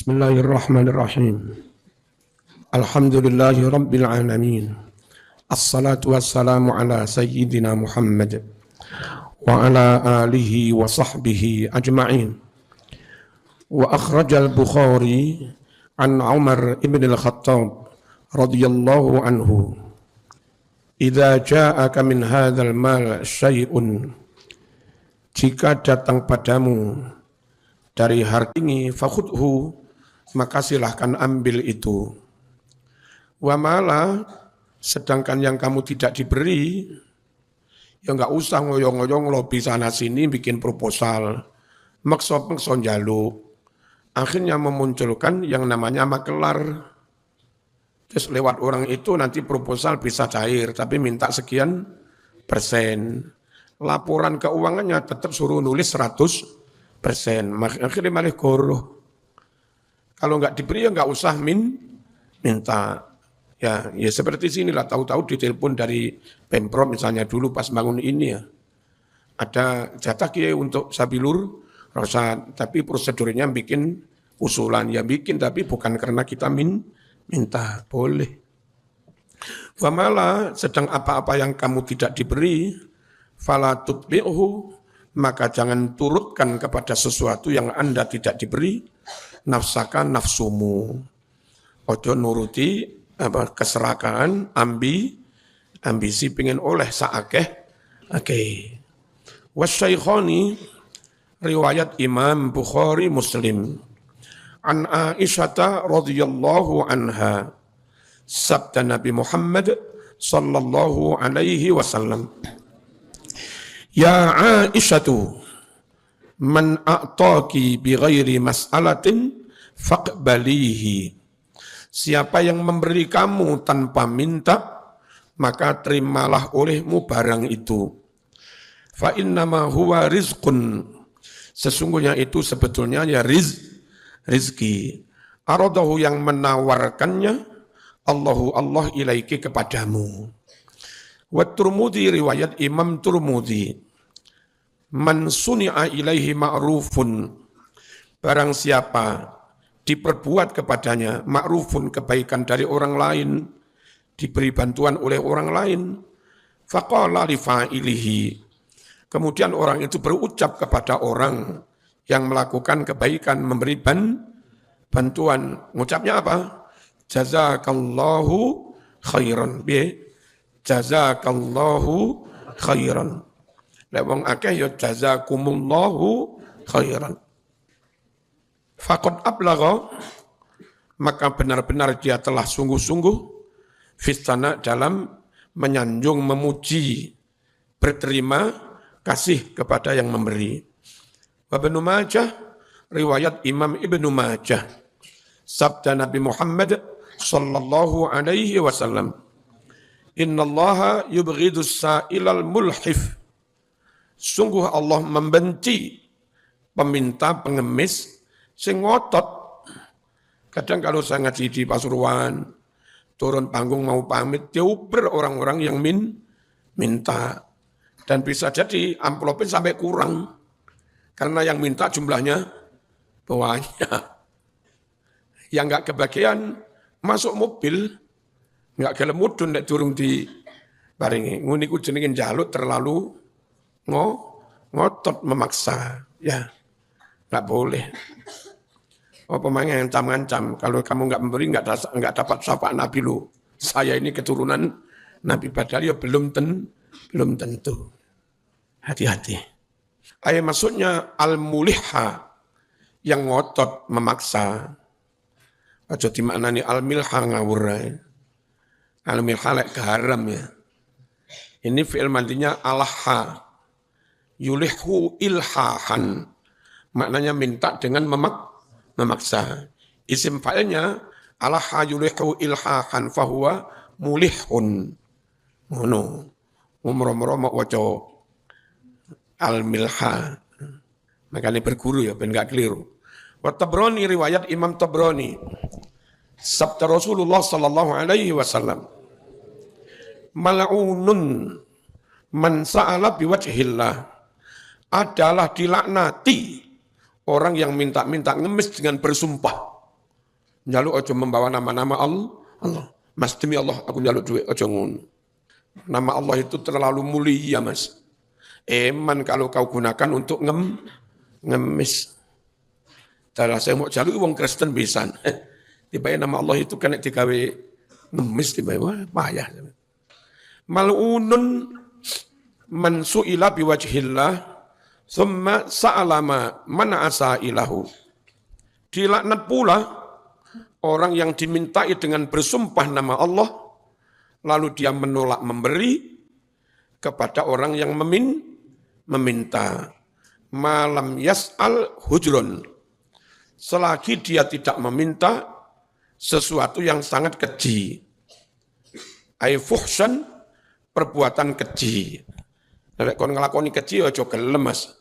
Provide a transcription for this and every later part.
Bismillahirrahmanirrahim. Alhamdulillahi rabbil alamin. Assalatu wassalamu ala sayyidina Muhammad wa ala alihi wa sahbihi ajma'in. Wa akhrajal Bukhari an Umar ibn al-Khattab radhiyallahu anhu. Idza ja'aka min hadzal mal syai'un, jika datang padamu dari harta ini, fakhudhu, maka silahkan ambil itu. Wa mala, sedangkan yang kamu tidak diberi, ya enggak usah ngoyong-ngoyong lobi sana sini bikin proposal, maksa-maksa njaluk. Akhirnya memunculkan yang namanya makelar. Terus lewat orang itu nanti proposal bisa cair, tapi minta sekian persen. Laporan keuangannya tetap suruh nulis 100%. Akhirnya malah goroh. Kalau nggak diberi ya nggak usah minta. Ya seperti sinilah, tahu-tahu ditelepon dari Pemprov misalnya dulu pas bangun ini ya. Ada jatah ya untuk sabilur, rasa, tapi prosedurnya bikin usulan. Ya bikin, tapi bukan karena kita minta, boleh. Wa mala, sedang apa-apa yang kamu tidak diberi, fala tutbi'hu, maka jangan turutkan kepada sesuatu yang Anda tidak diberi, nafsaka nafsumu. Ojo nuruti keserakaan, ambisi pengen oleh saakeh. Wasyaikhani, riwayat Imam Bukhari Muslim. An Aisyata radhiyallahu anha, sabda Nabi Muhammad sallallahu alaihi wasallam. Ya Aisyatu, man a'taki bi ghairi mas'alatin faqbalihi. Siapa yang memberi kamu tanpa minta, maka terimalah olehmu barang itu. Fa innama huwa rizqun. Sesungguhnya itu sebetulnya ya rizki. Aradahu, yang menawarkannya, Allah ilaiki kepadamu. Wa Turmudi, riwayat Imam Turmudi. Man suni'a ilaihi ma'rufun, barang siapa diperbuat kepadanya ma'rufun, kebaikan dari orang lain, diberi bantuan oleh orang lain, faqala li fa'ilihi, kemudian orang itu berucap kepada orang yang melakukan kebaikan, memberi bantuan, mengucapnya apa? Jazakallahu khairan, jazakallahu khairan. Lewong akeh ya jazakumullahu khairan. Faqad ablagha, maka benar-benar dia telah sungguh-sungguh fistana, dalam menyanjung, memuji, berterima kasih kepada yang memberi. Wa Ibnu Majah, riwayat Imam Ibnu Majah, sabda Nabi Muhammad sallallahu alaihi wasallam. Innallaha yubghidus sa'ilal mulhif. Sungguh Allah membenci peminta pengemis sing ngotot. Kadang kalau saya ngaji di Pasuruan, turun panggung mau pamit, diuber orang-orang yang minta. Dan bisa jadi amplopin sampai kurang. Karena yang minta jumlahnya banyak. Yang enggak kebagian masuk mobil, enggak gelem mudhun nek durung di baringi. Ngene iku jenenge njaluk terlalu ngotot, memaksa. Ya, enggak boleh. Apa namanya ngancam-ngancam, kalau kamu enggak memberi enggak dapat syafaat Nabi lu. Saya ini keturunan Nabi, padahal ya belum tentu. Hati-hati. Ayat maksudnya al-mulihha, yang ngotot, memaksa. Aja dimaknani al-milha ngawur. Al-milha lek keharam ya. Ini fi'il madinya alaha. Yulihu ilhahan. Maknanya minta dengan memaksa. Isim fa'ilnya alaha yulihu ilhahan fahuwa mulihun. Ngono. Umroh-umroh mak waca al-milha. Makanya berguru ya, ben gak keliru. Wa Tabrani, riwayat Imam Tabrani, sabda Rasulullah sallallahu alaihi wasallam. Mal'unun man sa'ala biwajhillah, adalah dilaknati orang yang minta-minta ngemis dengan bersumpah. Njaluk aja membawa nama-nama Allah. Mas demi Allah aku njaluk duit aja ngono. Nama Allah itu terlalu mulia, Mas. Eman kalau kau gunakan untuk ngemis. Dalah saya mau jaluk wong Kristen bisa. Tiba-tiba nama Allah itu kena digawe ngemis tiba-tiba payah. Mal'unun man su'ila biwajhillah thumma sa'alama man asailahu. Dilaknat pula orang yang dimintai dengan bersumpah nama Allah, lalu dia menolak memberi kepada orang yang meminta. Malam yas'al hujrun. Selagi dia tidak meminta sesuatu yang sangat keji. Ai fuhsan, perbuatan keji. Nek kon nglakoni keji aja gelem, Mas.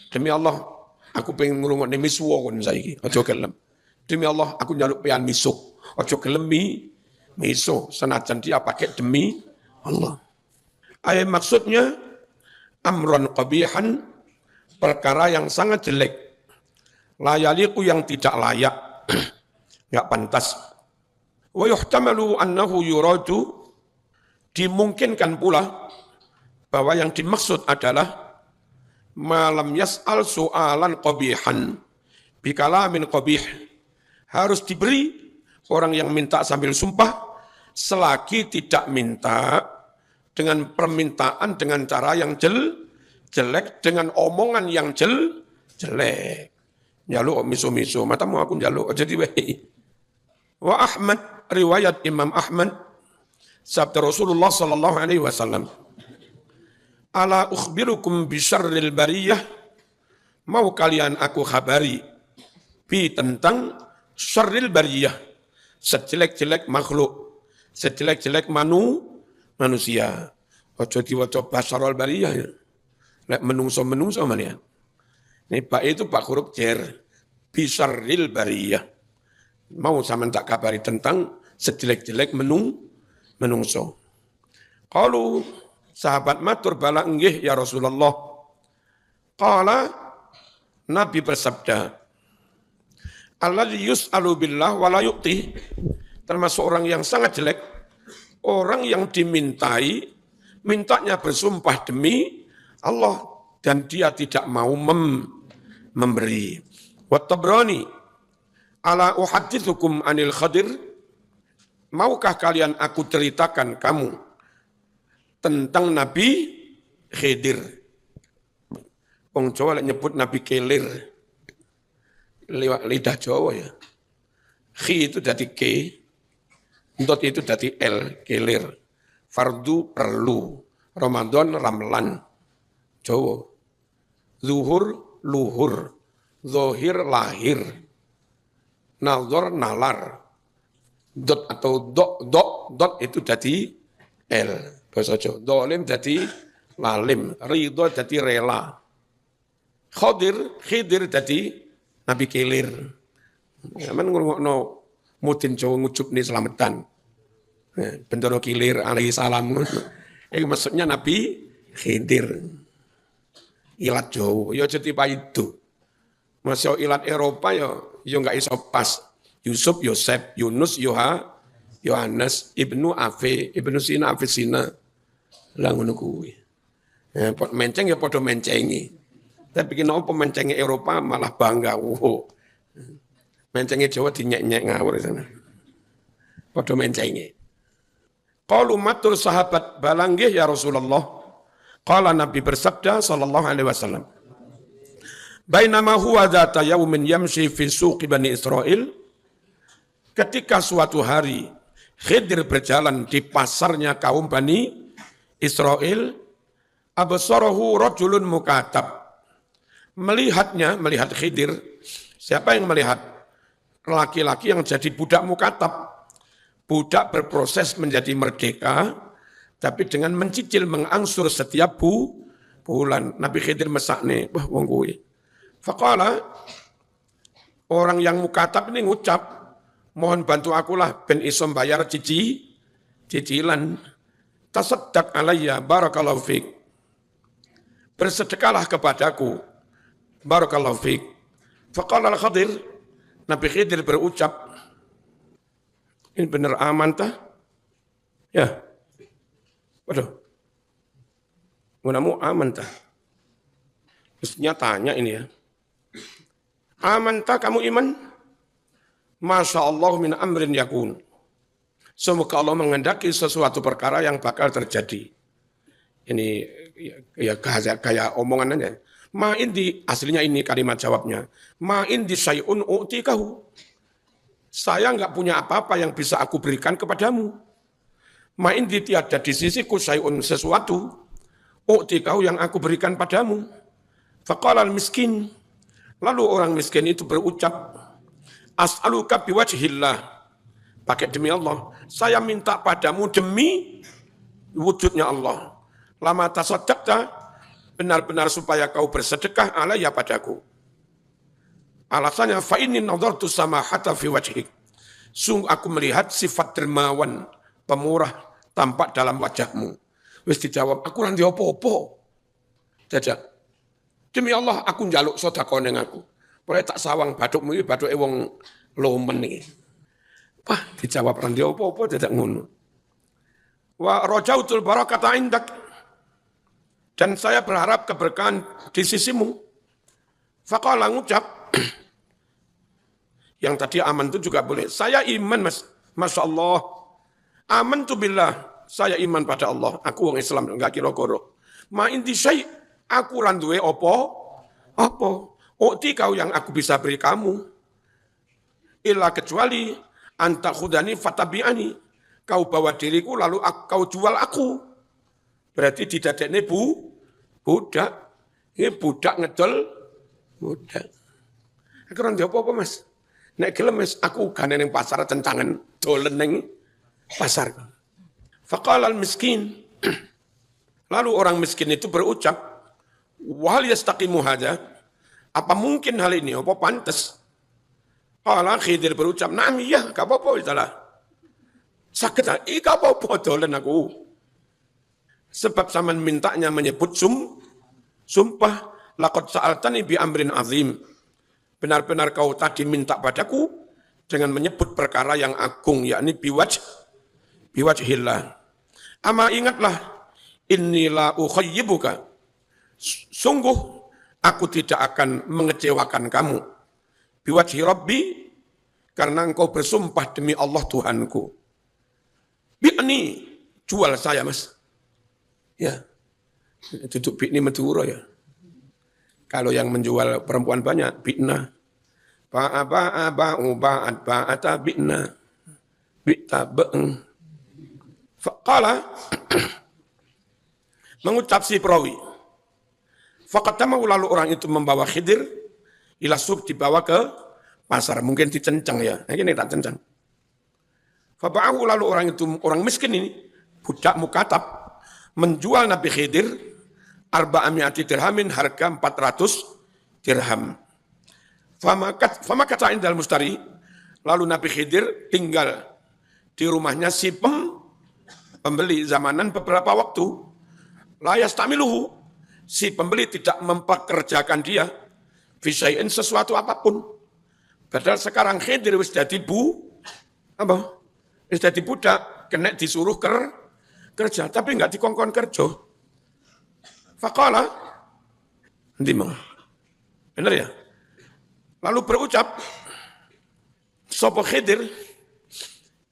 Demi Allah, aku pengen ngrungokne misuwa kon saiki, aja gelem. Demi Allah, aku njaluk pian misuk, aja gelem miso senajan dia pakai demi Allah. Ayat maksudnya amron qabihan, perkara yang sangat jelek, layaliku yang tidak layak, enggak pantas. Wa yuhtamalu annahu yuradu, dimungkinkan pula bahwa yang dimaksud adalah malam yas'al soalan qabihan bikalamin qabih, harus diberi orang yang minta sambil sumpah selagi tidak minta dengan permintaan dengan cara yang jelek, dengan omongan yang jelek. Njaluk miso-miso, matamu aku njaluk jadi wae. Wa Ahmad, riwayat Imam Ahmad, sabda Rasulullah sallallahu alaihi wasallam, ala ukhbirukum bisyarril bariyah, mau kalian aku khabari bi tentang syarril bariyah, sejelek-jelek makhluk, sejelek-jelek manusia. Ojo diwaca basyarul bariyah ya. Lek menungso malian. Ini Pak itu Pak huruf jer. Bisyarril bariyah. Mau sampean tak kabari tentang sejelek-jelek menungso. Qalu, sahabat matur bala nggih ya Rasulullah. Qala, Nabi bersabda, alladzi yus'alu billah wa la yu'ti, termasuk orang yang sangat jelek, orang yang dimintai, mintanya bersumpah demi Allah dan dia tidak mau memberi. Wa Tabrani, ala uhaddithukum anil Khadir, maukah kalian aku ceritakan kamu tentang Nabi Khidir. Wong Jawa nyebut Nabi Kelir. Lewat lidah Jawa ya. Khi itu dari K, dot itu dari L, Kelir. Fardu perlu, Ramadan ramlan. Jawa. Zuhur luhur, zohir lahir, nazar nalar. Dot atau dot itu dari L. Bahasa Jawa. Dolim jadi lalim, ridho jadi rela. Khidir jadi Nabi Kelir. Aman ngrungokno mudin Jawa ngucup ni selamatan. Bendoro Kilir alaihi salam. Maksudnya Nabi Khidir. Ilat Jawa, ya jadi itu. Masih ilat Eropa ya enggak iso pas. Yusuf, Yosef, Yunus, Yohanes, Ibnu Afe, Ibnu Sina, Avicenna. Lah ngono kuwi. Menceng ya padha mencengi. Tapi kenapa pemancengnya Eropa malah bangga. Mencengnya Jawa dinyek-nyek ngawur sana. Padha mencengi. Qalu matur sahabat balanggih ya Rasulullah. Qala Nabi bersabda sallallahu alaihi wasallam. Bainama huwa dzata yaumin yamshi fi suqi Bani Israil. Ketika suatu hari Khidir berjalan di pasarnya kaum Bani Israel, absarahu rajulun mukatab. Melihat Khidir, siapa yang melihat? Laki-laki yang jadi budak mukatab. Budak berproses menjadi merdeka, tapi dengan mencicil mengangsur setiap bulan. Nabi Khidir mesakne, wah wong kuwi. Faqala, orang yang mukatab ini ngucap, mohon bantu akulah ben iso bayar cicilan. Tasaddaq alayya barakallahu fik. Bersedekahlah kepadaku. Barakallahu fik. Faqala al-Khadir, Nabi Khidir berucap, Ini benar aman tah? Ya. Waduh. Munamu aman tah? Mestinya tanya ini ya. Aman tah kamu iman? Masya Allah min amrin yakun. Semoga Allah menghendaki sesuatu perkara yang bakal terjadi. Ini ya kayak omongan aja. Ma indi, aslinya ini kalimat jawabnya. Ma indi syai'un u'tikahu. Saya enggak punya apa-apa yang bisa aku berikan kepadamu. Ma indi tiada di sisiku syai'un sesuatu. U'tikahu yang aku berikan padamu. Faqala al-miskin. Lalu orang miskin itu berucap, as'aluka biwajhillah. Pakai demi Allah. Saya minta padamu demi wujudnya Allah. Lama tasaddaqta, benar-benar supaya kau bersedekah alaiya padaku. Alasannya, fa inni nadartu samahata fi wajhik. Sungguh aku melihat sifat dermawan, pemurah, tampak dalam wajahmu. Wis dijawab, aku nanti opo-opo. Jajak. Demi Allah, aku njaluk sedekah ning aku. Boleh tak sawang bathukmu iki bathuke wong lomen iki. Wah, dijawab nanti opo-opo jajak ngono. Wa rajautul barakata indak. Dan saya berharap keberkahan di sisimu. Faqala ngucap, yang tadi aman itu juga boleh. Saya iman, mas. Masya Allah. Aman tu billah. Saya iman pada Allah. Aku orang Islam, enggak kira-kira. Ma inti syai', aku randuwe opo? Opo? Ukti kau yang aku bisa beri kamu. Illa kecuali, anta khudani fatabi'ani. Kau bawa diriku, lalu kau jual aku. Berarti didadekne budak. Ini budak ngedol budak. Aku ora ndek apa-apa, Mas. Nek gelem wis aku gane ning pasar tentangan dolen ning pasar. Faqala al-miskin. Lalu orang miskin itu berucap, "Wa hal yastaqimu hadza?" Apa mungkin hal ini? Apa pantas? Qala Khidir berucap, "Na'am iya, enggak apa-apa itulah." Sakit, enggak apa-apa dolen aku. Sebab zaman mintanya menyebut sumpah, laqad sa'altani bi amrin azim. Benar-benar kau tadi minta padaku dengan menyebut perkara yang agung, yakni biwajhillah. Ama ingatlah, inni la ukhayyibuka. Sungguh aku tidak akan mengecewakan kamu. Biwajhi Rabbi, karena engkau bersumpah demi Allah Tuhanku. Bi'ni, jual saya, Mas. Ya, duduk bi'ni Madura ya. Kalau yang menjual perempuan banyak, bi'na. Ba'aba, ba'at, ba'ata, bi'na. Bi'ta, be'eng. Faqala, mengucap si perawi. Faqatamahu, lalu orang itu membawa Khidir, ila suq, dibawa ke pasar. Mungkin dicencang ya. Nah, ini tak cencang. Faba'ahu, lalu orang itu, orang miskin ini, budak mukatab, menjual Nabi Khidir, arba'ami'ati dirhamin, harga 400 dirham. Fama kata indal mustari, lalu Nabi Khidir tinggal di rumahnya si pembeli zamanan beberapa waktu. La yastamiluhu, si pembeli tidak mempekerjakan dia, fisai'in sesuatu apapun. Padahal sekarang Khidir wis dadi wis dadi budak, kena disuruh kerja, tapi enggak dikongkon kerja. Faqala, nanti mau. Benar ya? Lalu berucap, sapa Khidir,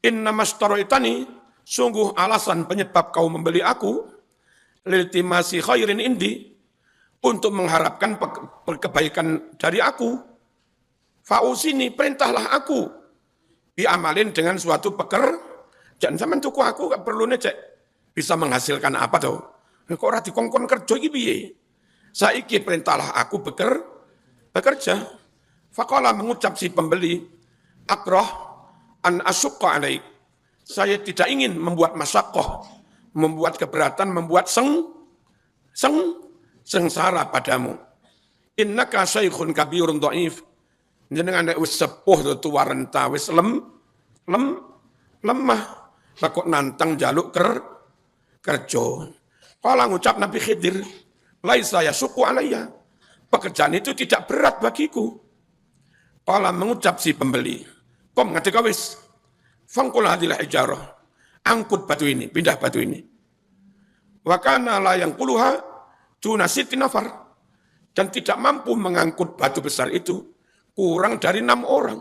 inna mastaroitani, sungguh alasan penyebab kau membeli aku, liltimasi khairin indi, untuk mengharapkan kebaikan dari aku. Fausini, perintahlah aku, biamalin dengan suatu jangan sampean tuku aku, gak perlu cek bisa menghasilkan apa tuh. Kok ora dikongkon kerja iki piye? Saiki perintahlah aku bekerja. Faqala, mengucap si pembeli, akrah an asyqa alaik. Saya tidak ingin membuat masyaqqah, membuat keberatan, membuat sengsara padamu. Innaka syaikhun kabirun dhaif. Jenengan nek wis sepuh tua renta, wis lemah. Kok nantang jaluk kerja. Kala ngucap Nabi Khidir, laisa yasuqu alayya. Pekerjaan itu tidak berat bagiku. Kala mengucap si pembeli, kom ngadeka wis. Fangkul hadil hijarah. Angkut batu ini, pindah batu ini. Wa kana la yanquluha duna sitti nafar. Dan tidak mampu mengangkut batu besar itu kurang dari 6 orang.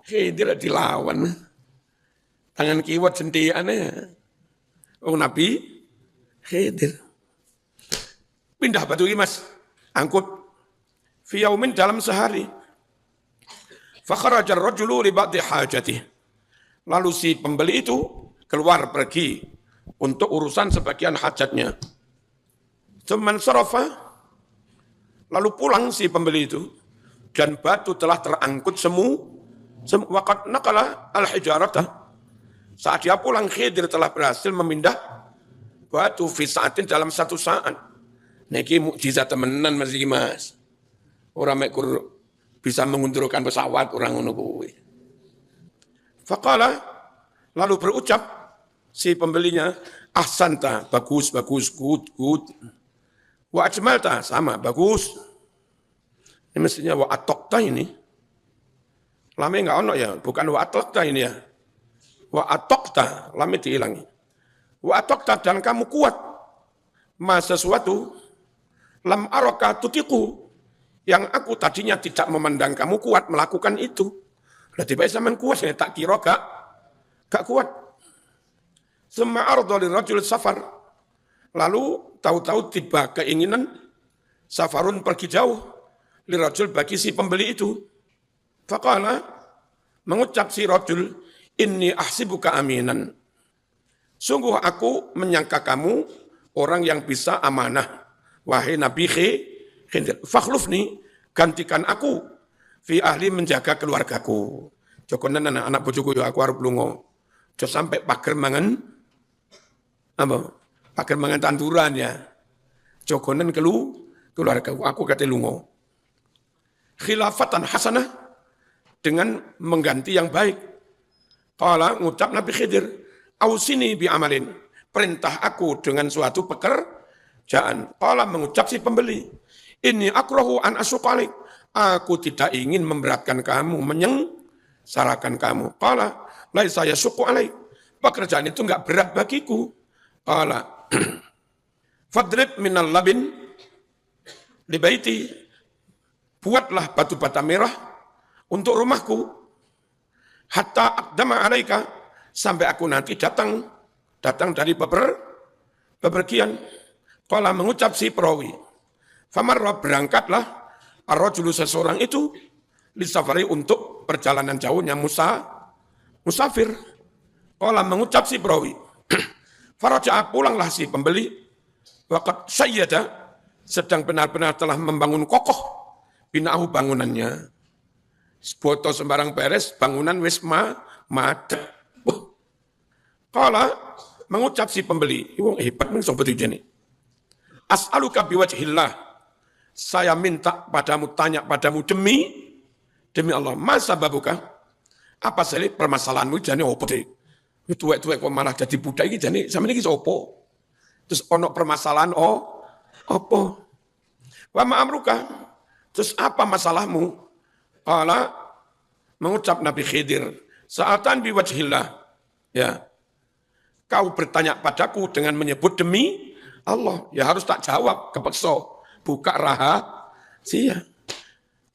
Khidir dilawan. Tangan kiwat sentiannya. Oh Nabi Khidir. Pindah batu ini mas. Angkut. Fi yaumin dalam sehari. Fakharaja ar-rajulu li ba'di hajatih. Lalu si pembeli itu keluar pergi untuk urusan sebagian hajatnya. Tsumman sarafa. Lalu pulang si pembeli itu dan batu telah terangkut waqad naqala al-hijarata. Saat dia pulang Khidir telah berhasil memindah batu fi sa'atin dalam 1 saat. Niki mukjizat temenan Mas. Orang mekur bisa mengundurkan pesawat orang ngono kuwi. Faqala lalu berucap si pembelinya, ahsanta, bagus, good. Wa ajmalta, sama, bagus. Ini mestinya wa atokta ini. Lame enggak ono ya, bukan wa atokta ini ya. Wa atokta, lame dihilangi. Wa atokta dan kamu kuat. Ma sesuatu, lam araka tutiku. Yang aku tadinya tidak memandang kamu kuat melakukan itu. Berarti baik zaman kuat, saya tak kira gak kuat. Summa arda lirajul safar. Lalu tahu-tahu tiba keinginan safarun pergi jauh lirajul bagi si pembeli itu. Faqala mengucap si rajul, inni ahsibuka aminan. Sungguh aku menyangka kamu orang yang bisa amanah. Wahai Nabi Khidir, fakhlufni, gantikan aku fi ahli menjaga keluargaku. Jokonan anak bojoku yo aku arep lunga. Aja sampai pager mangan apa? Pager mangan tanduran ya. Jokonan keluarga aku kate lunga. Khilafatan hasanah dengan mengganti yang baik. Qala ngucap Nabi Khidir, ausini bi amalin. Perintah aku dengan suatu pekerjaan. Qala mengucap si pembeli, ini akrahu an asuqalik. Aku tidak ingin memberatkan kamu, menyengsarakan kamu. Qala laisa yasuqu alaik. Pekerjaan itu enggak berat bagiku. Qala fadrib minal labin di baiti, buatlah batu bata merah untuk rumahku, hatta aqdama alaika, sampai aku nanti datang dari bepergian. Qala mengucap si perawi, famarra, berangkatlah ar-rajulu, seseorang itu, lisafari, untuk perjalanan jauhnya musafir. Qala mengucap si perawi, faraja'a, pulanglah si pembeli, waqad sayyada, sedang benar-benar telah membangun kokoh bina'ahu, bangunannya. Boto sembarang beres, bangunan wis madep. Qala mengucap si pembeli, wong hebat men sobat ini. As'aluka biwajhillah, saya minta padamu, tanya padamu demi Allah, masa babuka, apa sih permasalahanmu jane opo deh? Tuwek-tuwek kok malah jadi budak iki jane sampeyan iki sapa? Terus ono permasalahan apa? Wa ma'amruka, terus apa masalahmu? Qala mengucap Nabi Khidir, sa'atan biwajhillah, ya. Kau bertanya padaku dengan menyebut demi Allah, ya harus tak jawab, kepeksa, buka rahasia.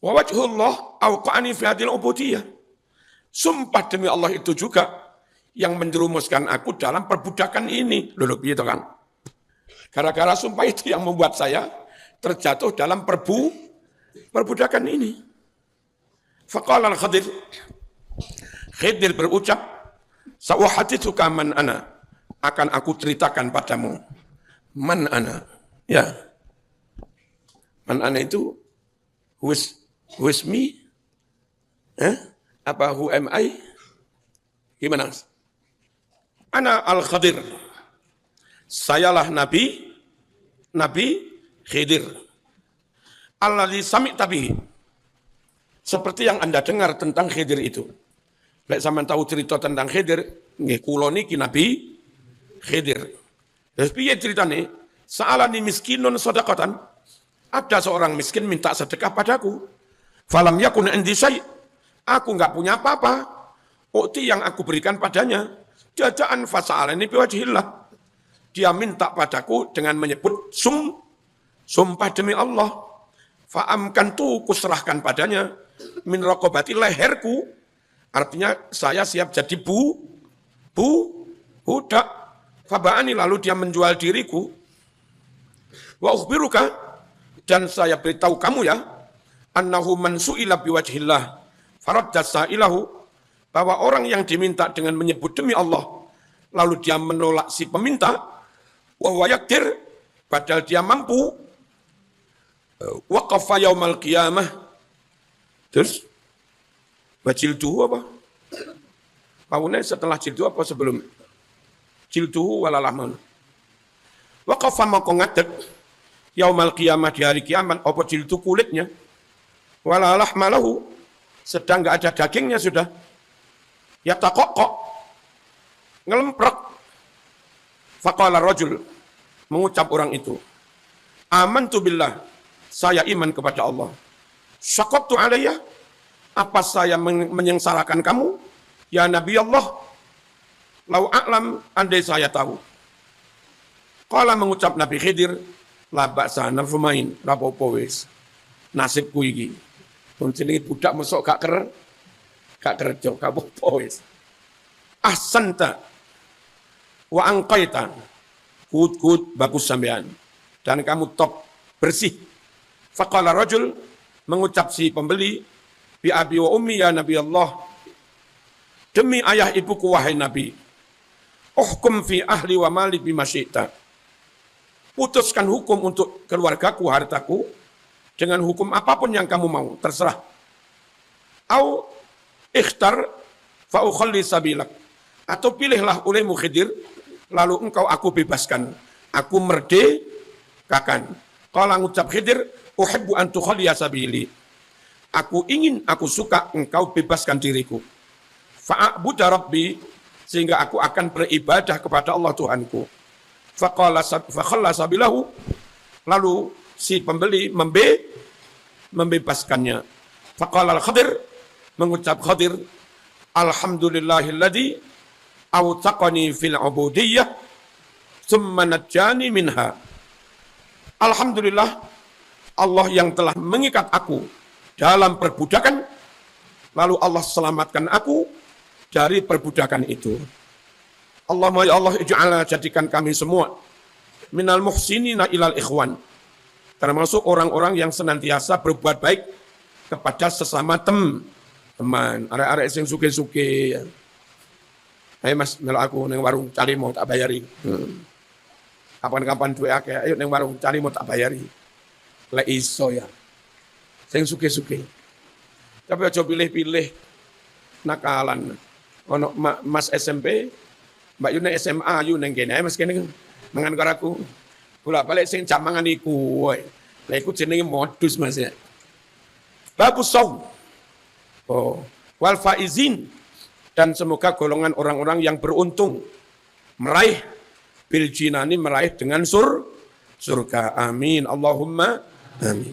Wa wajhullah auqa'ani fi hadil ubudiyah. Sumpah demi Allah itu juga yang menjerumuskan aku dalam perbudakan ini. Loh, gitu kan? Gara-gara sumpah itu yang membuat saya terjatuh dalam perbudakan ini. Faqala al-Khidir, Khidir berucap, sa'uhaditsuka man ana, akan aku ceritakan padamu. Man ana, ya. Man ana itu who is me? Apa who am I? Gimana? Ana al-Khidir. Sayalah Nabi Khidir. Alladzi sami'ta bihi. Seperti yang Anda dengar tentang Khidir itu. Lek sampean tahu cerita tentang Khidir, nggih kula niki Nabi Khidir. Terus piye ceritane? Sa'alani miskinun shadaqatan. Ada seorang miskin minta sedekah padaku. Falam yakun indi syai'. Aku enggak punya apa-apa. Ukti yang aku berikan padanya. Jajaan fasa'alani biwajhillah. Dia minta padaku dengan menyebut sumpah demi Allah. Fa'amkan tu kuserahkan padanya. Min raqabati leherku. Artinya saya siap jadi budak. Faba'ani lalu dia menjual diriku. Wa ukhbiruka. Dan saya beritahu kamu ya. Annahu man su'ila biwajhillah. Faradda sa'ilahu. Bahwa orang yang diminta dengan menyebut demi Allah, lalu dia menolak si peminta, wa huwa yaqdir, padahal dia mampu, waqafa yaumal qiyamah. Terus bajilduhu apa? Paune setelah jildu apa sebelum? Jilduhu walalahman. Waqafa maka ngadeg yaumal qiyamah di hari kiamat apa jildu kulitnya? Walalahmalahu, sedang enggak ada dagingnya sudah. Ya takok ngelemprek. Faqala rajul, mengucap orang itu, amantu billah, saya iman kepada Allah. Syaqaqtu alayya, apa saya menyengsarakan kamu? Ya Nabi Allah, lau a'lam, andai saya tahu. Qala mengucap Nabi Khidir, la ba'sa nafmain, rapopo wis. Nasibku iki. Pun jenenge budak mesok gak kerja, gak apa-apa wis. Ahsanta wa angqaita. Good, bagus sampean. Dan kamu top, bersih. Faqala rajul, mengucap si pembeli, bi abi wa ummi ya Nabi Allah. Demi ayah ibuku wahai Nabi. Uhkum fi ahli wa mali bima syi'ta. Putuskan hukum untuk keluargaku, hartaku, dengan hukum apapun yang kamu mau, terserah. Au ikhtar fa'ukhalli sabilak. Atau pilihlah olehmu Khidir, lalu engkau aku bebaskan. Aku merdekakan. Kalau ngucap Khidir, uhibbu an tukhalliya sabili. Aku ingin, aku suka engkau bebaskan diriku. Fa'abuda rabbi, sehingga aku akan beribadah kepada Allah Tuhanku. Fakhalla sabilahu, lalu si pembeli membebaskannya. Faqala al-Khadir, mengucap Khadir, alhamdulillahilladzi awtaqani fil ubudiyyah thumma najjani minha. Alhamdulillah, Allah yang telah mengikat aku dalam perbudakan, lalu Allah selamatkan aku dari perbudakan itu. Allahumma ya Allah, ij'alna, jadikan kami semua minal muhsinina ilal ikhwan, termasuk orang-orang yang senantiasa berbuat baik kepada sesama teman, arek-arek sing suke-suke. Ayo Mas, melu aku neng warung cari mau tak bayari. Kapan-kapan duwe akeh, ayo neng warung cari mau tak bayari. Lek iso ya. Sing suke-suke. Tapi aja pilih-pilih nakalan. Ono Mas SMP, Mbak Yune SMA, yu neng kene, ayo Mas kene mangan karo aku. Bolak-balik sing jam mangan iku. Lah iku jenenge modus Mas ya. Babus saum. Oh, wal faizin, dan semoga golongan orang-orang yang beruntung meraih bil jinani, meraih dengan surga. Amin. Allahumma amin.